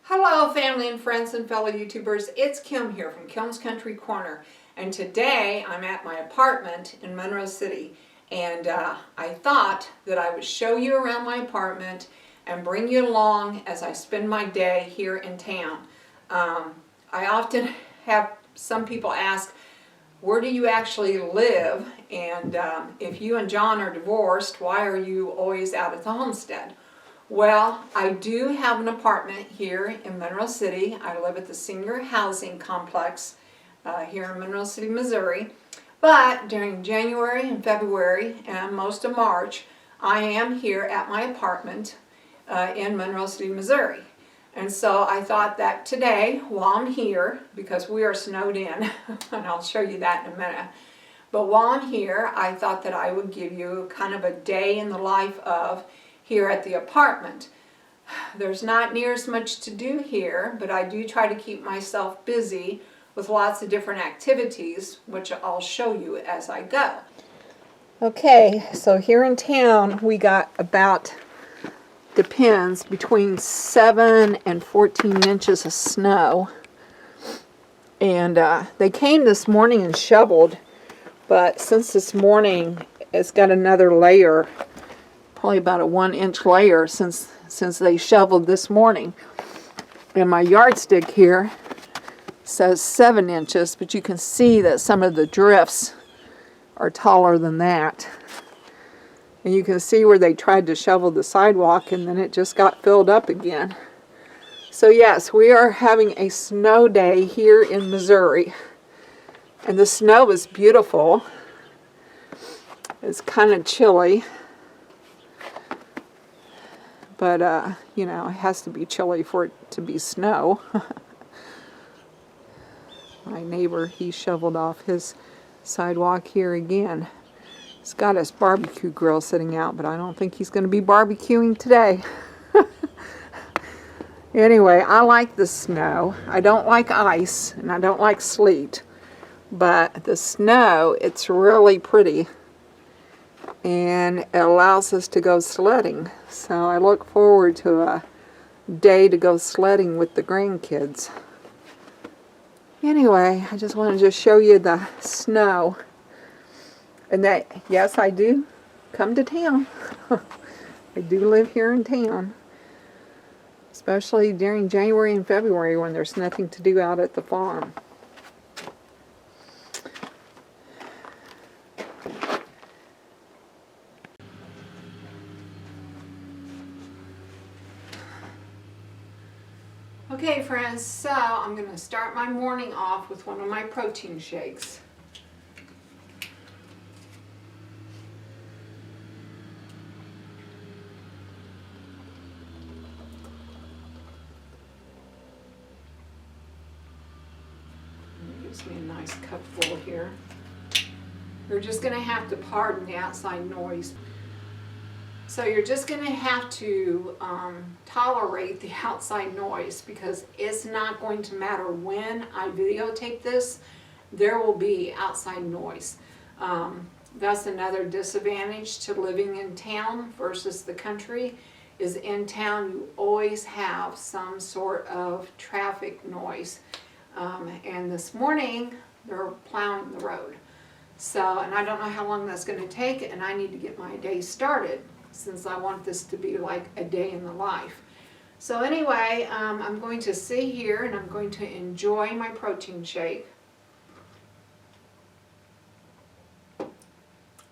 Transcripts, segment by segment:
Hello family and friends and fellow YouTubers, it's Kim here from Kim's Country Corner, and today I'm at my apartment in Monroe City, and I thought that I would show you around my apartment and bring you along as I spend my day here in town. I often have some people ask, where do you actually live? And if you and John are divorced, why are you always out at the homestead? Well, I do have an apartment here in Monroe City. I live at the senior housing complex here in Monroe City, Missouri. But during January and February and most of March, I am here at my apartment in Monroe City, Missouri. And so I thought that today, while I'm here, because we are snowed in, and I'll show you that in a minute, but while I'm here, I thought that I would give you kind of a day in the life of here at the apartment. There's not near as much to do here, but I do try to keep myself busy with lots of different activities, which I'll show you as I go. Okay, so here in town we got about, depends, between 7 and 14 inches of snow. And they came this morning and shoveled, but since this morning it's got another layer, probably about a 1-inch layer since they shoveled this morning. And my yardstick here says 7 inches, but you can see that some of the drifts are taller than that. And you can see where they tried to shovel the sidewalk and then it just got filled up again. So yes, we are having a snow day here in Missouri. And the snow is beautiful. It's kind of chilly. But, you know, it has to be chilly for it to be snow. My neighbor, he shoveled off his sidewalk here again. He's got his barbecue grill sitting out, but I don't think he's going to be barbecuing today. Anyway, I like the snow. I don't like ice, and I don't like sleet. But the snow, it's really pretty. And it allows us to go sledding. So I look forward to a day to go sledding with the grandkids. Anyway, I just wanted to show you the snow. And that, yes, I do come to town. I do live here in town. Especially during January and February when there's nothing to do out at the farm. Okay friends, so I'm going to start my morning off with one of my protein shakes. It gives me a nice cupful here. You're just going to have to pardon the outside noise. So you're just going to have to tolerate the outside noise because it's not going to matter when I videotape this, there will be outside noise. That's another disadvantage to living in town versus the country, is in town you always have some sort of traffic noise. And this morning they're plowing the road. So, and I don't know how long that's going to take, and I need to get my day started, since I want this to be like a day in the life. So anyway, I'm going to sit here and I'm going to enjoy my protein shake.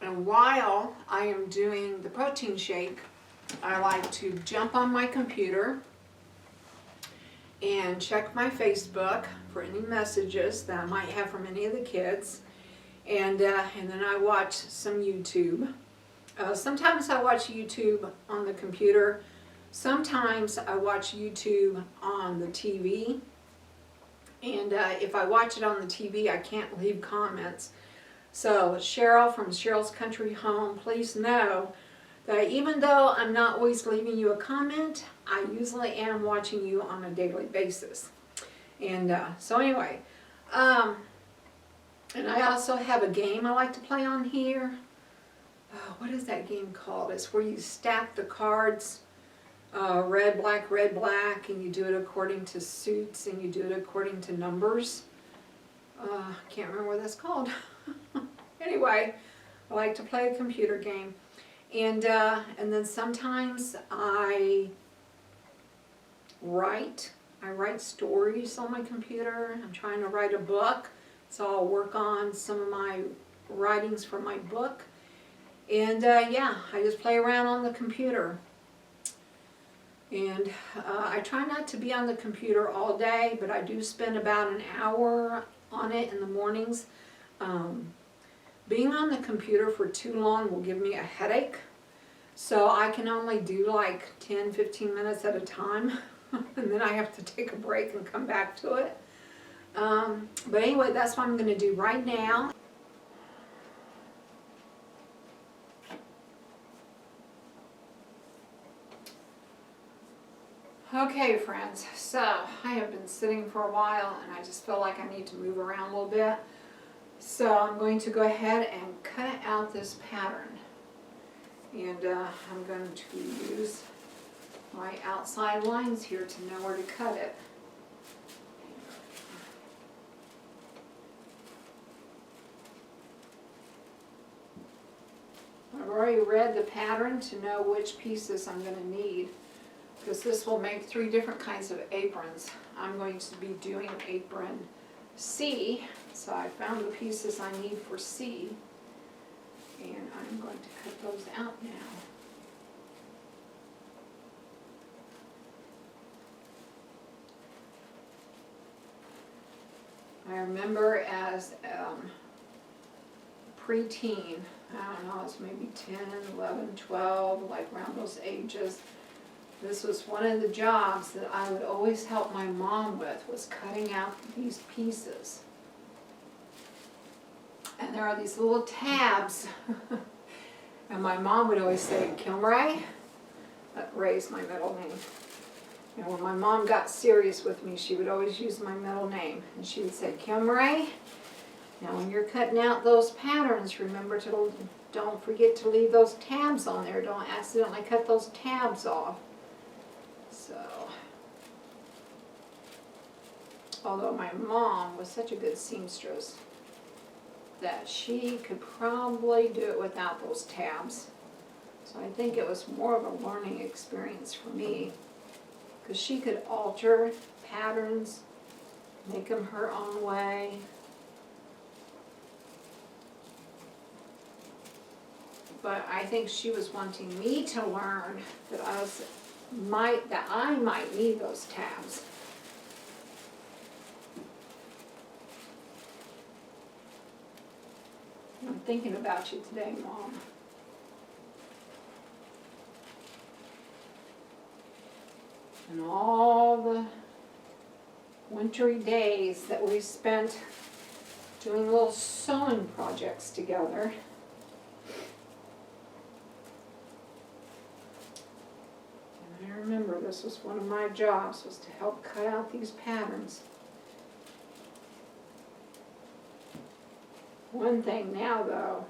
And while I am doing the protein shake, I like to jump on my computer and check my Facebook for any messages that I might have from any of the kids. And then I watch some YouTube. Sometimes I watch YouTube on the computer. Sometimes I watch YouTube on the TV. And if I watch it on the TV, I can't leave comments. So Cheryl from Cheryl's Country Home, please know that even though I'm not always leaving you a comment, I usually am watching you on a daily basis. And so anyway, and I also have a game I like to play on here. What is that game called? It's where you stack the cards red, black, and you do it according to suits, and you do it according to numbers. Can't remember what that's called. Anyway, I like to play a computer game. And then sometimes I write stories on my computer. I'm trying to write a book, so I'll work on some of my writings for my book. And yeah, I just play around on the computer. And I try not to be on the computer all day, but I do spend about an hour on it in the mornings. Being on the computer for too long will give me a headache. So I can only do like 10-15 minutes at a time. And then I have to take a break and come back to it. But anyway, that's what I'm going to do right now. Okay, friends, so I have been sitting for a while and I just feel like I need to move around a little bit. So I'm going to go ahead and cut out this pattern. And I'm going to use my outside lines here to know where to cut it. I've already read the pattern to know which pieces I'm going to need, because this will make 3 different kinds of aprons. I'm going to be doing apron C, so I found the pieces I need for C, and I'm going to cut those out now. I remember as preteen, I don't know, it's maybe 10, 11, 12, like around those ages. This was one of the jobs that I would always help my mom with, was cutting out these pieces. And there are these little tabs. And my mom would always say, Kilmray, Ray's my middle name. And when my mom got serious with me, she would always use my middle name. And she would say, Kilmray, now when you're cutting out those patterns, remember to, don't forget to leave those tabs on there. Don't accidentally cut those tabs off. So, although my mom was such a good seamstress that she could probably do it without those tabs. So I think it was more of a learning experience for me, because she could alter patterns, make them her own way. But I think she was wanting me to learn that I might need those tabs. I'm thinking about you today, Mom. And all the wintry days that we spent doing little sewing projects together. And I remember this was one of my jobs, was to help cut out these patterns. One thing now, though,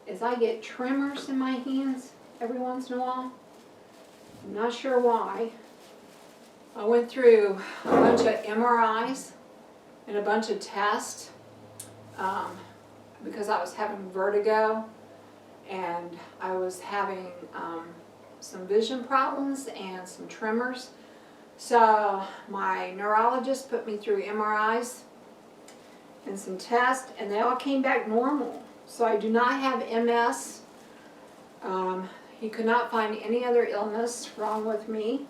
is I get tremors in my hands every once in a while. I'm not sure why. I went through a bunch of MRIs and a bunch of tests because I was having vertigo and I was having some vision problems and some tremors. So my neurologist put me through MRIs and some tests, and they all came back normal. So I do not have MS. He could not find any other illness wrong with me.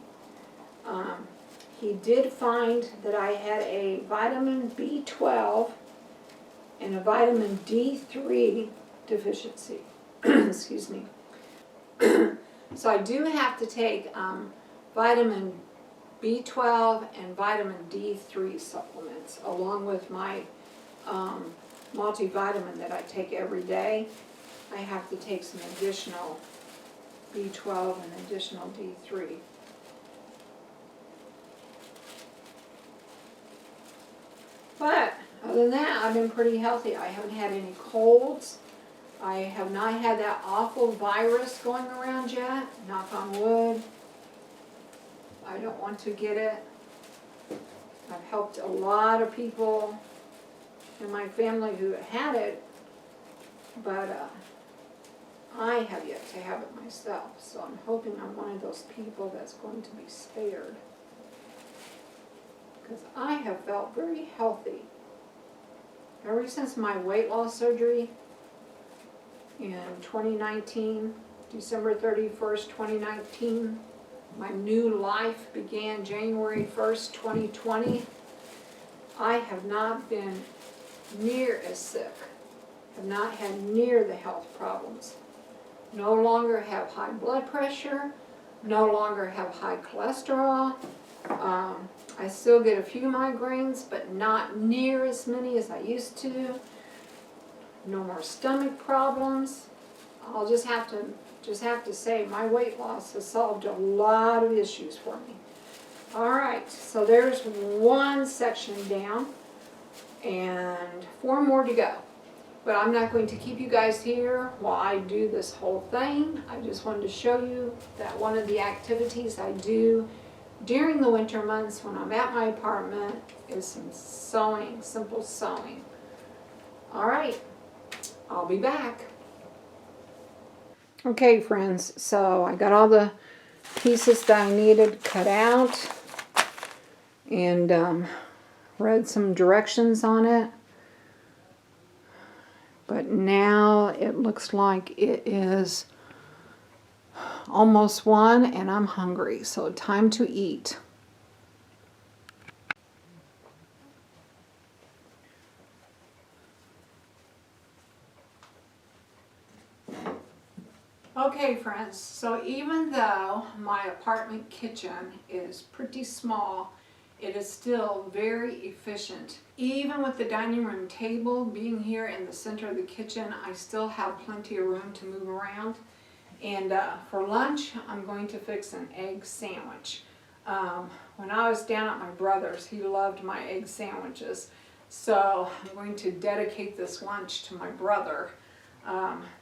He did find that I had a vitamin B12 and a vitamin D3 deficiency. Excuse me. So I do have to take vitamin B12 and vitamin D3 supplements along with my multivitamin that I take every day. I have to take some additional B12 and additional D3. But other than that, I've been pretty healthy. I haven't had any colds. I have not had that awful virus going around yet, knock on wood. I don't want to get it. I've helped a lot of people in my family who had it, but I have yet to have it myself, so I'm hoping I'm one of those people that's going to be spared. Because I have felt very healthy. Ever since my weight loss surgery in 2019, December 31st, 2019, my new life began January 1st, 2020. I have not been near as sick, have not had near the health problems. No longer have high blood pressure, no longer have high cholesterol. I still get a few migraines, but not near as many as I used to. No more stomach problems. I'll just have to say my weight loss has solved a lot of issues for me. All right, so there's one section down and 4 more to go. But I'm not going to keep you guys here while I do this whole thing. I just wanted to show you that one of the activities I do during the winter months when I'm at my apartment is some sewing, simple sewing. All right, I'll be back. Okay, friends, so I got all the pieces that I needed cut out and read some directions on it. But now it looks like it is almost 1 and I'm hungry, so time to eat. Okay, friends, so even though my apartment kitchen is pretty small, it is still very efficient. Even with the dining room table being here in the center of the kitchen, I still have plenty of room to move around. And for lunch, I'm going to fix an egg sandwich. When I was down at my brother's, he loved my egg sandwiches. So I'm going to dedicate this lunch to my brother.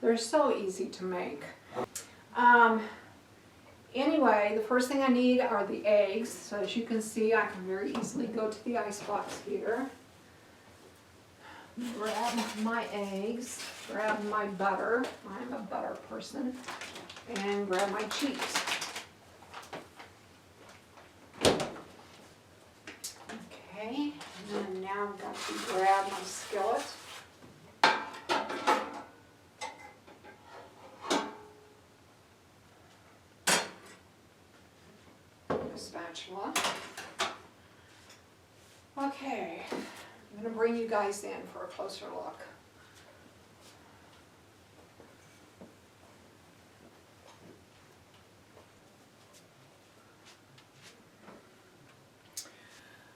They're so easy to make. Anyway, the first thing I need are the eggs. So as you can see, I can very easily go to the icebox here. Grab my eggs, grab my butter. I'm a butter person. And grab my cheese. Okay, and then now I've got to grab my skillet. Spatula. Okay, I'm going to bring you guys in for a closer look.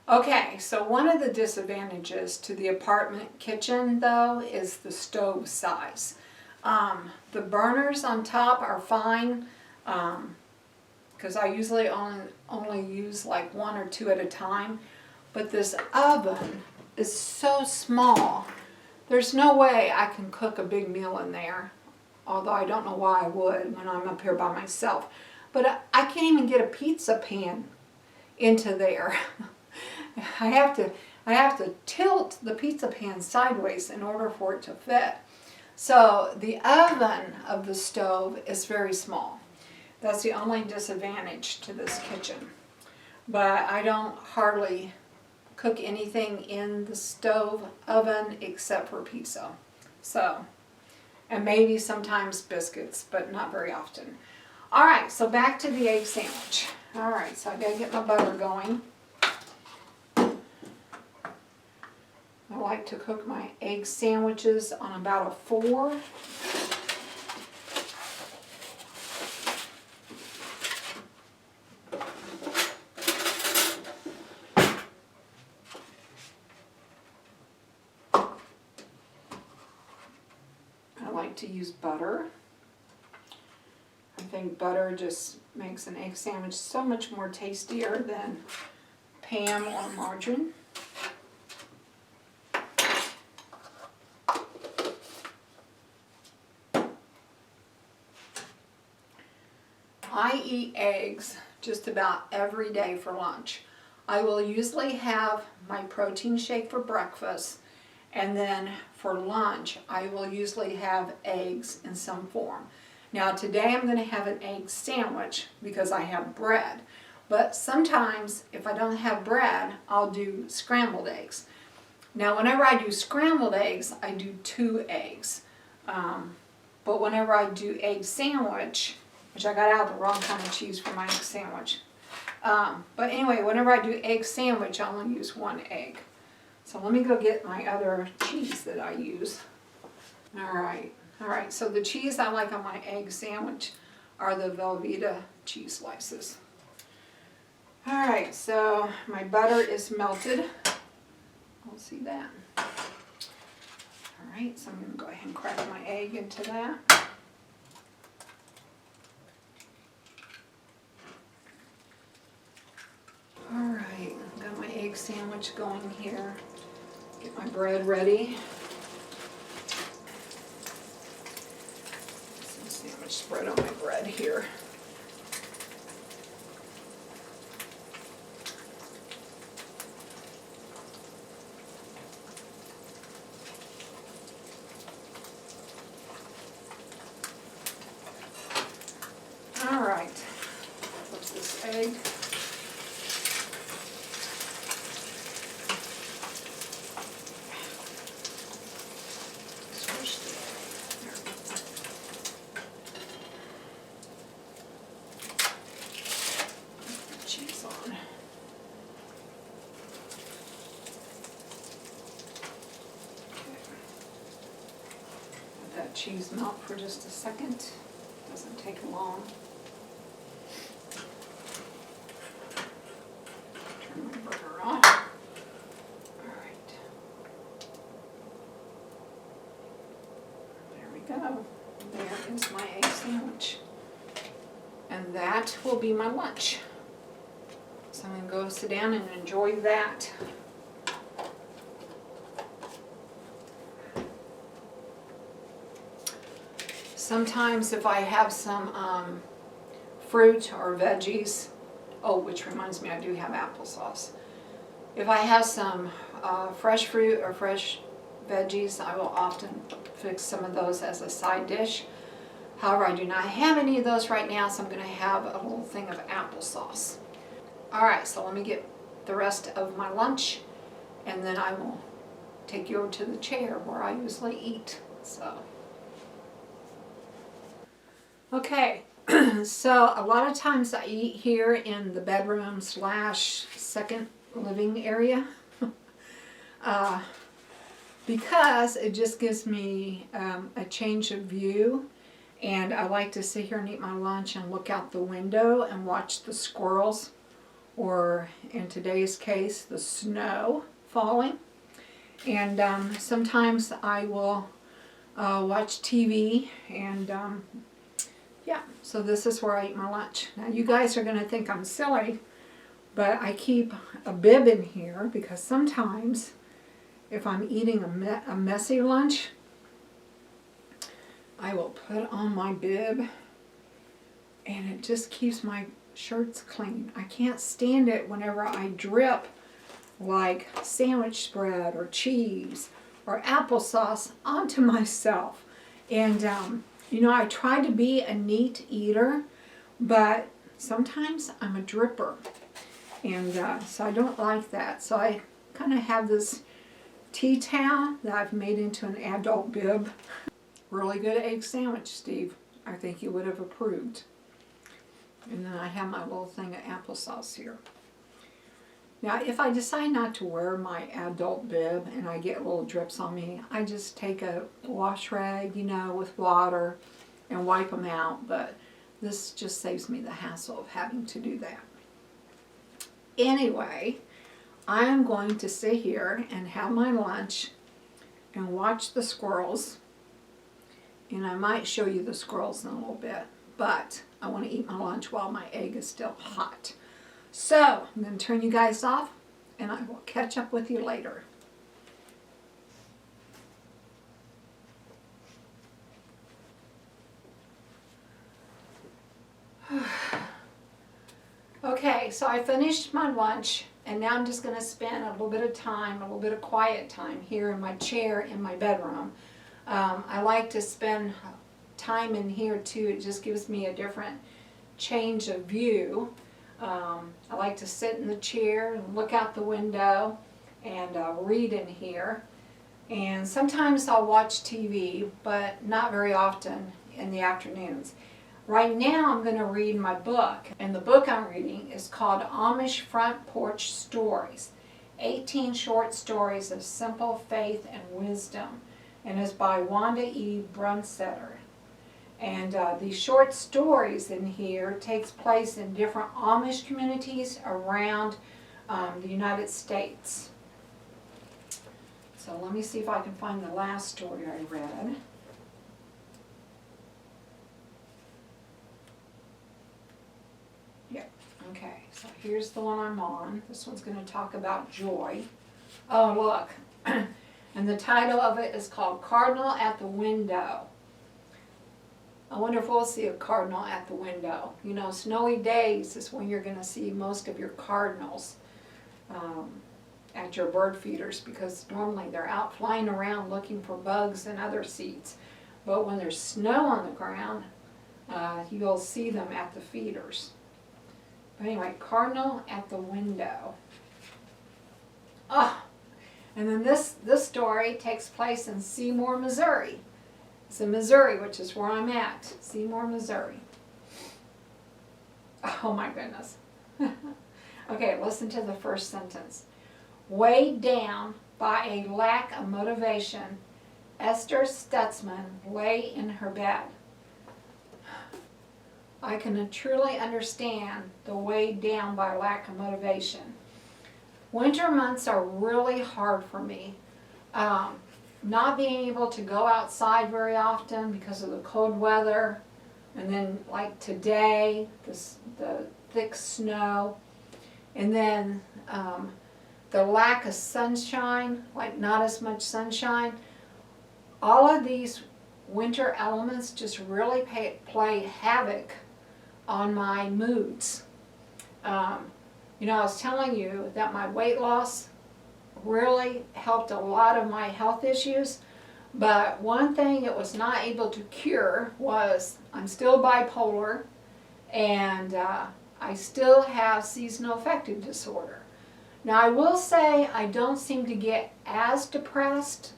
Okay, so one of the disadvantages to the apartment kitchen though is the stove size. The burners on top are fine. Because I usually only use like 1 or 2 at a time. But this oven is so small, there's no way I can cook a big meal in there. Although I don't know why I would when I'm up here by myself. But I can't even get a pizza pan into there. I have to tilt the pizza pan sideways in order for it to fit. So the oven of the stove is very small. That's the only disadvantage to this kitchen. But I don't hardly cook anything in the stove oven except for pizza. So, and maybe sometimes biscuits, but not very often. All right, so back to the egg sandwich. All right, so I gotta get my butter going. I like to cook my egg sandwiches on about a 4. To use butter. I think butter just makes an egg sandwich so much more tastier than Pam or margarine. I eat eggs just about every day for lunch. I will usually have my protein shake for breakfast, and then for lunch I will usually have eggs in some form. Now today I'm going to have an egg sandwich because I have bread. But sometimes if I don't have bread, I'll do scrambled eggs. Now whenever I do scrambled eggs, I do 2 eggs. But whenever I do egg sandwich, which I got out the wrong kind of cheese for my egg sandwich. But anyway, whenever I do egg sandwich, I only use 1 egg. So let me go get my other cheese that I use. Alright, so the cheese I like on my egg sandwich are the Velveeta cheese slices. Alright, so my butter is melted. We'll see that. Alright, so I'm going to go ahead and crack my egg into that. Alright, I've got my egg sandwich going here. Get my bread ready. Some sandwich spread on my bread here. Alright, put this egg. Squish the egg. There we go. Put the cheese on. Let that cheese melt for just a second. Doesn't take long. Turn my burner off. Alright. There we go. There is my egg sandwich. And that will be my lunch. So I'm going to go sit down and enjoy that. Sometimes if I have some fruit or veggies, oh, which reminds me I do have applesauce. If I have some fresh fruit or fresh veggies, I will often fix some of those as a side dish. However, I do not have any of those right now, so I'm going to have a little thing of applesauce. Alright, so let me get the rest of my lunch, and then I will take you over to the chair where I usually eat. So. Okay, so a lot of times I eat here in the bedroom / second living area because it just gives me a change of view, and I like to sit here and eat my lunch and look out the window and watch the squirrels, or in today's case the snow falling. And sometimes I will watch TV, and yeah, so this is where I eat my lunch. Now you guys are going to think I'm silly, but I keep a bib in here because sometimes if I'm eating a messy lunch, I will put on my bib and it just keeps my shirts clean. I can't stand it whenever I drip like sandwich spread or cheese or applesauce onto myself. And you know, I try to be a neat eater, but sometimes I'm a dripper, and so I don't like that. So I kind of have this tea towel that I've made into an adult bib. Really good egg sandwich, Steve. I think you would have approved. And then I have my little thing of applesauce here. Now, if I decide not to wear my adult bib and I get little drips on me, I just take a wash rag, you know, with water and wipe them out. But this just saves me the hassle of having to do that. Anyway, I am going to sit here and have my lunch and watch the squirrels. And I might show you the squirrels in a little bit, but I want to eat my lunch while my egg is still hot. So, I'm going to turn you guys off, and I will catch up with you later. Okay, so I finished my lunch, and now I'm just going to spend a little bit of time, a little bit of quiet time here in my chair in my bedroom. I like to spend time in here too. It just gives me a different change of view. I like to sit in the chair and look out the window and read in here. And sometimes I'll watch TV, but not very often in the afternoons. Right now I'm going to read my book, and the book I'm reading is called Amish Front Porch Stories, 18 short stories of simple faith and wisdom, and is by Wanda E. Brunsetter. And these short stories in here takes place in different Amish communities around the United States. So let me see if I can find the last story I read. Yeah, okay, so here's the one I'm on. This one's going to talk about joy. Oh, look. And the title of it is called Cardinal at the Window. I wonder if we'll see a cardinal at the window. You know, snowy days is when you're going to see most of your cardinals at your bird feeders, because normally they're out flying around looking for bugs and other seeds. But when there's snow on the ground, you'll see them at the feeders. But anyway, cardinal at the window. Oh, and then this story takes place in Seymour, Missouri. It's in Missouri, which is where I'm at, Seymour, Missouri. Oh my goodness. Okay, listen to the first sentence. Weighed down by a lack of motivation, Esther Stutzman lay in her bed. I can truly understand the weighed down by lack of motivation. Winter months are really hard for me. Not being able to go outside very often because of the cold weather, and then like today, the thick snow, and then the lack of sunshine, like not as much sunshine. All of these winter elements just really play havoc on my moods. You know, I was telling you that my weight loss really helped a lot of my health issues, but one thing it was not able to cure was I'm still bipolar, and I still have seasonal affective disorder. Now I will say I don't seem to get as depressed.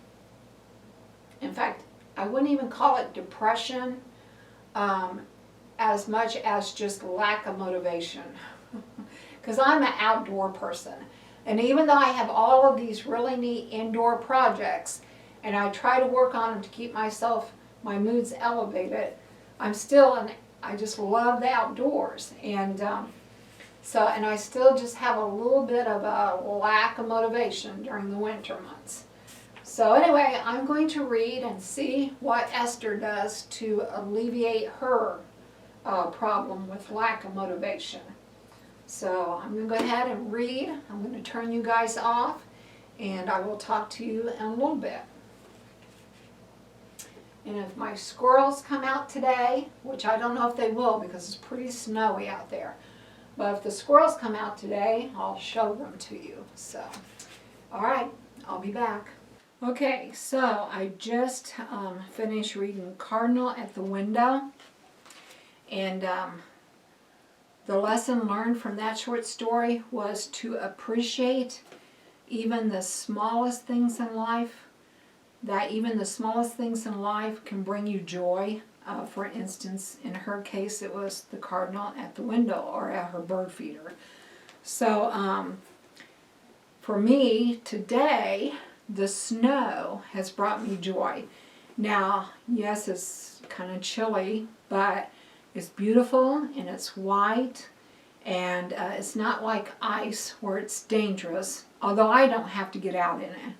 In fact, I wouldn't even call it depression as much as just lack of motivation, because I'm an outdoor person. And even though I have all of these really neat indoor projects, and I try to work on them to keep my moods elevated, I just love the outdoors. And and I still just have a little bit of a lack of motivation during the winter months. So anyway, I'm going to read and see what Esther does to alleviate her problem with lack of motivation. So I'm going to go ahead and read. I'm going to turn you guys off, and I will talk to you in a little bit. And if my squirrels come out today, which I don't know if they will because it's pretty snowy out there, but if the squirrels come out today, I'll show them to you. So, all right, I'll be back. Okay, so I just finished reading Cardinal at the Window, and the lesson learned from that short story was to appreciate even the smallest things in life, that even the smallest things in life can bring you joy. For instance, in her case, it was the cardinal at the window or at her bird feeder. So for me today, the snow has brought me joy. Now, yes, it's kind of chilly, but it's beautiful and it's white, and it's not like ice where it's dangerous, although I don't have to get out in it.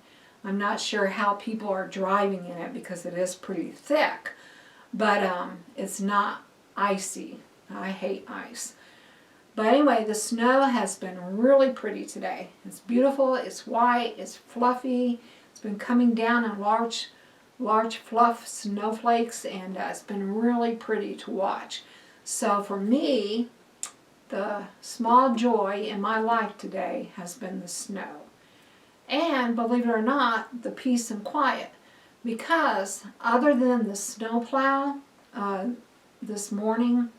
I'm not sure how people are driving in it because it is pretty thick, but it's not icy. I hate ice. But anyway, the snow has been really pretty today. It's beautiful, it's white, it's fluffy, it's been coming down in large fluff snowflakes, and it's been really pretty to watch. So for me, the small joy in my life today has been the snow. And believe it or not, the peace and quiet. Because other than the snow plow this morning,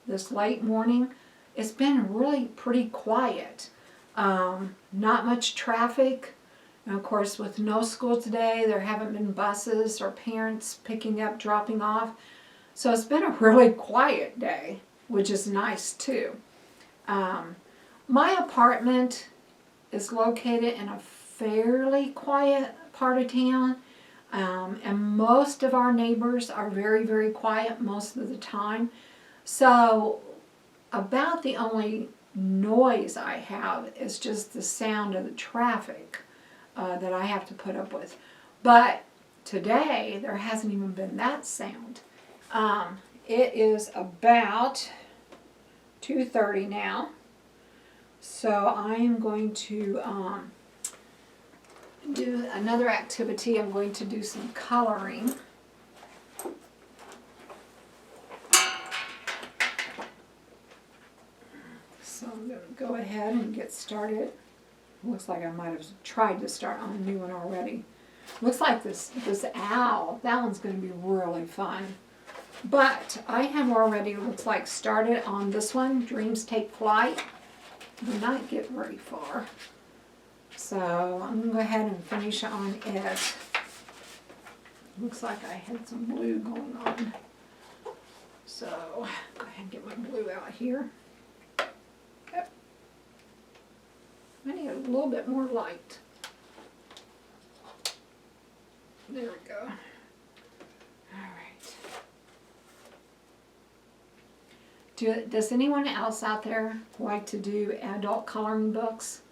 this late morning, it's been really pretty quiet. Not much traffic. And of course, with no school today, there haven't been buses or parents picking up, dropping off. So it's been a really quiet day, which is nice too. My apartment is located in a fairly quiet part of town, and most of our neighbors are very, very quiet most of the time. So about the only noise I have is just the sound of the traffic that I have to put up with. But today there hasn't even been that sound. It is about 2:30 now, so I am going to do another activity. I'm going to do some coloring. So I'm going to go ahead and get started. Looks like I might have tried to start on a new one already. Looks like this owl, that one's going to be really fun. But I have already, looks like, started on this one, Dreams Take Flight. Did not get very far. So I'm going to go ahead and finish on it. Looks like I had some blue going on. So go ahead and get my blue out here. Yep. I need a little bit more light. There we go. Does anyone else out there like to do adult coloring books?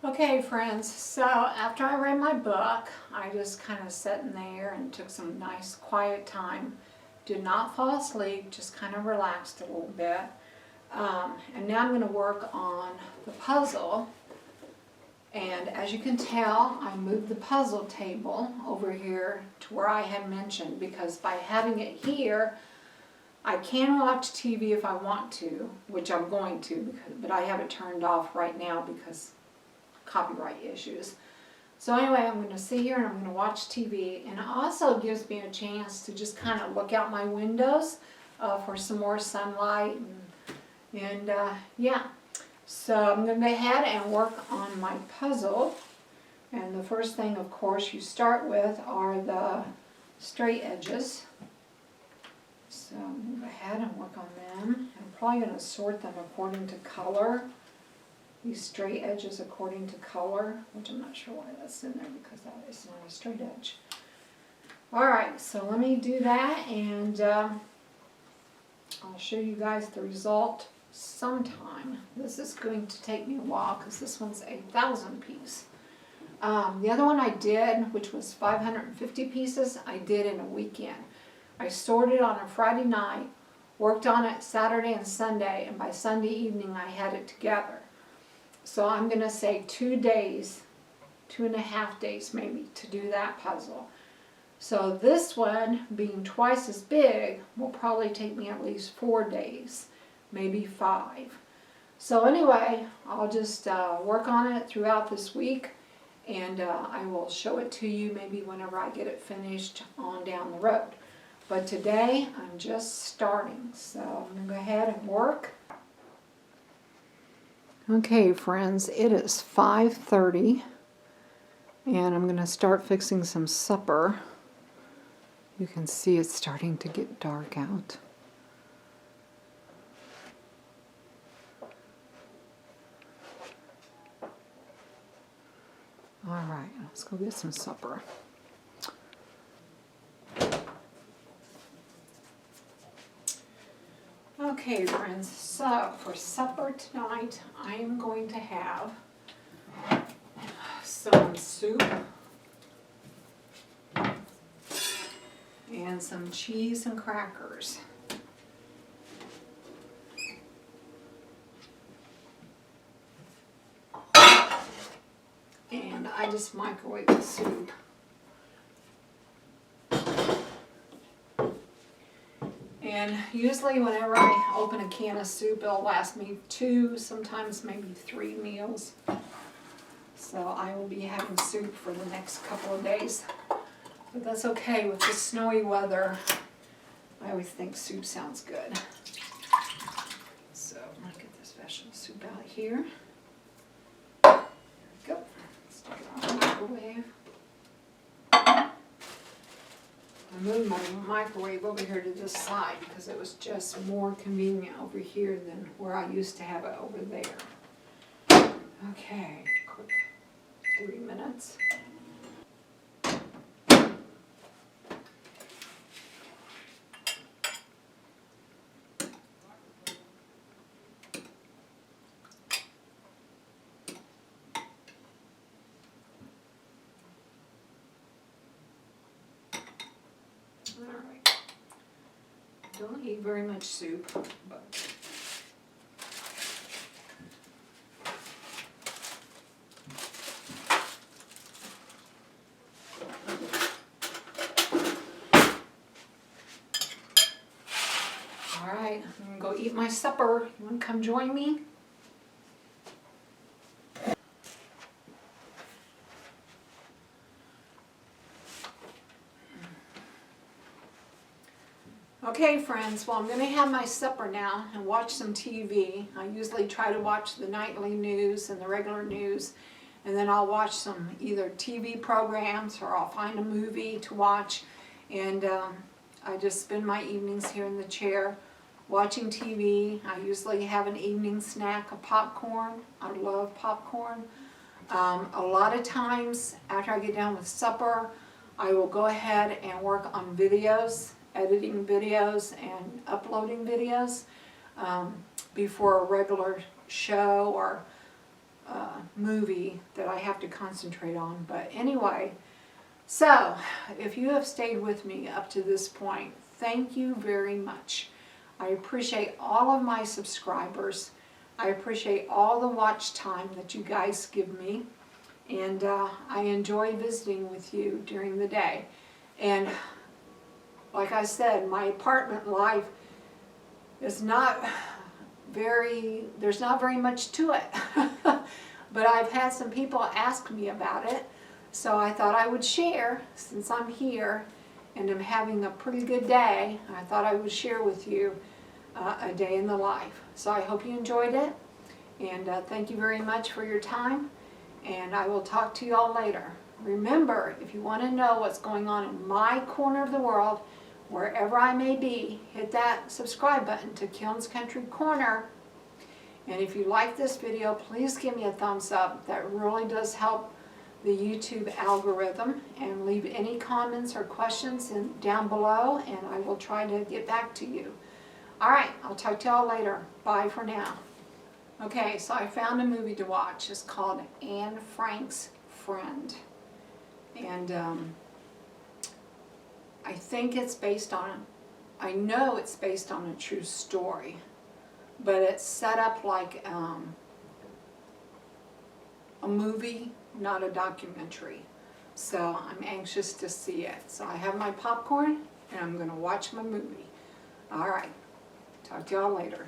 Okay, friends, so after I read my book, I just kind of sat in there and took some nice quiet time. Did not fall asleep, just kind of relaxed a little bit. And now I'm going to work on the puzzle. And as you can tell, I moved the puzzle table over here to where I had mentioned, because by having it here, I can watch TV if I want to, which I'm going to, but I have it turned off right now because copyright issues. So anyway, I'm going to sit here and I'm going to watch TV, and it also gives me a chance to just kind of look out my windows for some more sunlight and yeah. So I'm going to go ahead and work on my puzzle. And the first thing, of course, you start with are the straight edges. So I'm going to go ahead and work on them. I'm probably going to sort them according to color. These straight edges according to color, which I'm not sure why that's in there because that is not a straight edge. Alright, so let me do that, and I'll show you guys the result sometime. This is going to take me a while because this one's a 1,000 piece. The other one I did, which was 550 pieces, I did in a weekend. I sorted on a Friday night, worked on it Saturday and Sunday, and by Sunday evening I had it together. So I'm going to say 2 days, 2.5 days maybe, to do that puzzle. So this one, being twice as big, will probably take me at least 4 days, maybe 5. So anyway, I'll just work on it throughout this week, and I will show it to you maybe whenever I get it finished on down the road. But today, I'm just starting, so I'm going to go ahead and work. Okay, friends, it is 5:30, and I'm going to start fixing some supper. You can see it's starting to get dark out. All right, let's go get some supper. Okay, friends, so for supper tonight, I am going to have some soup and some cheese and crackers. I just microwave the soup. And usually whenever I open a can of soup, it'll last me 2, sometimes maybe 3 meals. So I will be having soup for the next couple of days. But that's okay, with the snowy weather, I always think soup sounds good. So I'm going to get this vegetable soup out of here. There we go. Stick it on the microwave. I moved my microwave over here to this side because it was just more convenient over here than where I used to have it over there. Okay, quick 3 minutes. Alright, don't eat very much soup, but alright, I'm gonna go eat my supper. You wanna come join me? Okay friends, well I'm going to have my supper now and watch some TV. I usually try to watch the nightly news and the regular news, and then I'll watch some either TV programs or I'll find a movie to watch, and I just spend my evenings here in the chair watching TV. I usually have an evening snack of popcorn. I love popcorn. A lot of times after I get done with supper, I will go ahead and work on videos, editing videos and uploading videos before a regular show or movie that I have to concentrate on. But anyway, so if you have stayed with me up to this point, thank you very much. I appreciate all of my subscribers. I appreciate all the watch time that you guys give me, and I enjoy visiting with you during the day. And like I said, my apartment life is not there's not very much to it. But I've had some people ask me about it, so I thought I would share since I'm here and I'm having a pretty good day. I thought I would share with you a day in the life. So I hope you enjoyed it, and thank you very much for your time, and I will talk to you all later. Remember, if you want to know what's going on in my corner of the world, wherever I may be, hit that subscribe button to Kilns Country Corner. And if you like this video, please give me a thumbs up. That really does help the YouTube algorithm. And leave any comments or questions down below, and I will try to get back to you. Alright, I'll talk to y'all later. Bye for now. Okay, so I found a movie to watch. It's called Anne Frank's Friend. And I think it's based on, I know it's based on a true story, but it's set up like a movie, not a documentary. So I'm anxious to see it. So I have my popcorn and I'm going to watch my movie. Alright, talk to y'all later.